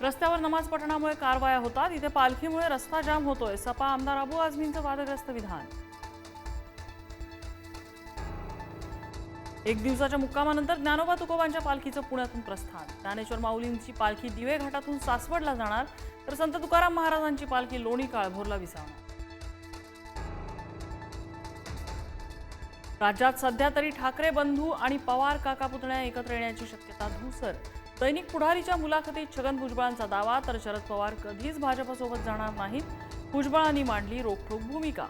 रस्त्यावर नमाज पठणामुळे कारवाया होतात, इथे पालखीमुळे रस्ता जाम होतोय. सपा आमदार अबू आझमींचं वादग्रस्त विधान. एक दिवसाच्या मुक्कामानंतर ज्ञानोबा तुकोबांच्या पालखीचं पुण्यातून प्रस्थान. ज्ञानेश्वर माऊलींची पालखी दिवे घाटातून सासवडला जाणार, तर संत तुकाराम महाराजांची पालखी लोणी काळभोरला विसावणार. राज्यात सध्या तरी ठाकरे बंधू आणि पवार काका पुतण्या एकत्र येण्याची शक्यता धूसर. दैनिक पुढारीच्या मुलाखतीत छगन भुजबळांचा दावा, तर शरद पवार कधीच भाजपसोबत जाणार नाहीत. भुजबळांनी मांडली रोखठोक भूमिका.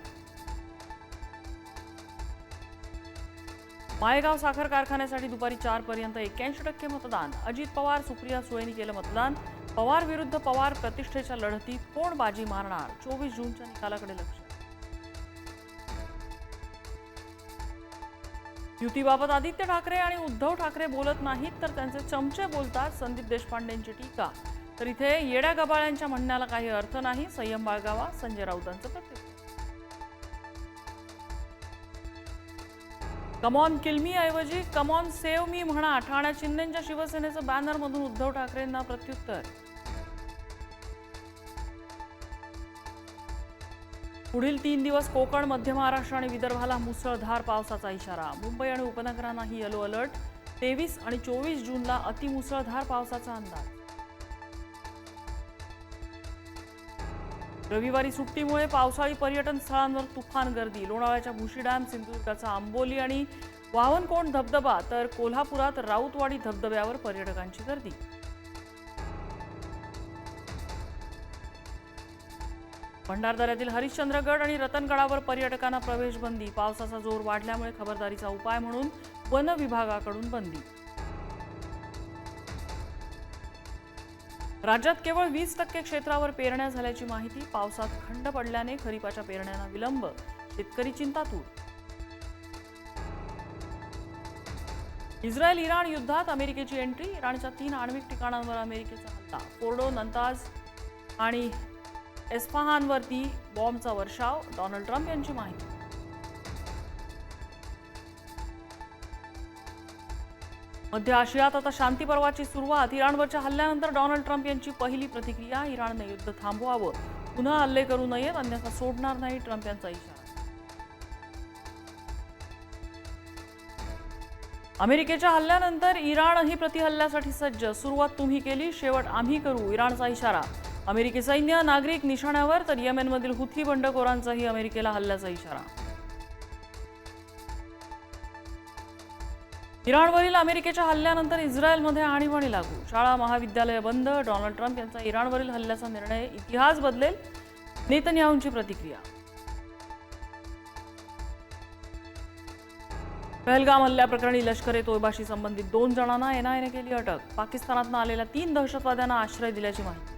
माळेगाव साखर कारखान्यासाठी दुपारी 4 पर्यंत 81% मतदान. अजित पवार सुप्रिया सुळेंनी केलं मतदान. पवार विरुद्ध पवार प्रतिष्ठेच्या लढतीत कोण बाजी मारणार? 24 जूनच्या निकालाकडे लक्ष. युतीबाबत आदित्य ठाकरे आणि उद्धव ठाकरे बोलत नाहीत, तर त्यांचे चमचे बोलतात. संदीप देशपांडेंची टीका. तर इथे येड्या गबाळ्यांच्या म्हणण्याला काही अर्थ नाही. संयम बाळगावा, संजय राऊतांचं प्रत्युत्तर. कमॉन किल मी ऐवजी कमॉन सेव्ह मी म्हणा. ठाण्यात शिंदेंच्या शिवसेनेचं बॅनरमधून उद्धव ठाकरेंना प्रत्युत्तर. पुढील 3 दिवस कोकण, मध्य महाराष्ट्र आणि विदर्भाला मुसळधार पावसाचा इशारा. मुंबई आणि उपनगरांनाही येलो अलर्ट. 23 आणि 24 जूनला अतिमुसळधार पावसाचा अंदाज. रविवारी सुट्टीमुळे पावसाळी पर्यटन स्थळांवर तुफान गर्दी. लोणावळ्याच्या भुशी डॅम, सिंधुदुर्गाचा आंबोली आणि वावनकोंड धबधबा, तर कोल्हापुरात राऊतवाडी धबधब्यावर पर्यटकांची गर्दी. भंडारदऱ्यातील हरिश्चंद्रगड आणि रतनगडावर पर्यटकांना प्रवेश बंदी. पावसाचा जोर वाढल्यामुळे खबरदारीचा उपाय म्हणून वन विभागाकडून बंदी. राज्यात केवळ 20% क्षेत्रावर पेरण्या झाल्याची माहिती. पावसात खंड पडल्याने खरीपाच्या पेरण्यांना विलंब. शेतकरी चिंतातूर. इस्रायल इराण युद्धात अमेरिकेची एंट्री. इराणच्या 3 आण्विक ठिकाणांवर अमेरिकेचा हल्ला. फोर्डो, नंताज आणि एस्फहानवरती बॉम्बचा वर्षाव. डोनाल्ड ट्रम्प यांची माहिती. मध्य आशियात आता शांती पर्वाची सुरुवात. इराणवरच्या हल्ल्यानंतर डोनाल्ड ट्रम्प यांची पहिली प्रतिक्रिया. इराणने युद्ध थांबवावं, पुन्हा हल्ले करू नयेत, अन्यथा सोडणार नाही, ट्रम्प यांचा इशारा. अमेरिकेच्या हल्ल्यानंतर इराणही प्रतिहल्ल्यासाठी सज्ज. सुरुवात तुम्ही केली, शेवट आम्ही करू, इराणचा इशारा. अमेरिकी सैन्य, नागरिक निशाण्यावर, तर येमेनमधील हुथी बंडखोरांचाही अमेरिकेला हल्ल्याचा इशारा. इराणवरील अमेरिकेच्या हल्ल्यानंतर इस्रायलमध्ये आणीबाणी लागू. शाळा महाविद्यालय बंद. डोनाल्ड ट्रम्प यांचा इराणवरील हल्ल्याचा निर्णय इतिहास बदलेल, नेतन्याहूंची प्रतिक्रिया. पहलगाम हल्ल्याप्रकरणी लष्कर ए तोयबाशी संबंधित 2 जणांना एनआयएने केली अटक. पाकिस्तानातून आलेल्या 3 दहशतवाद्यांना आश्रय दिल्याची माहिती.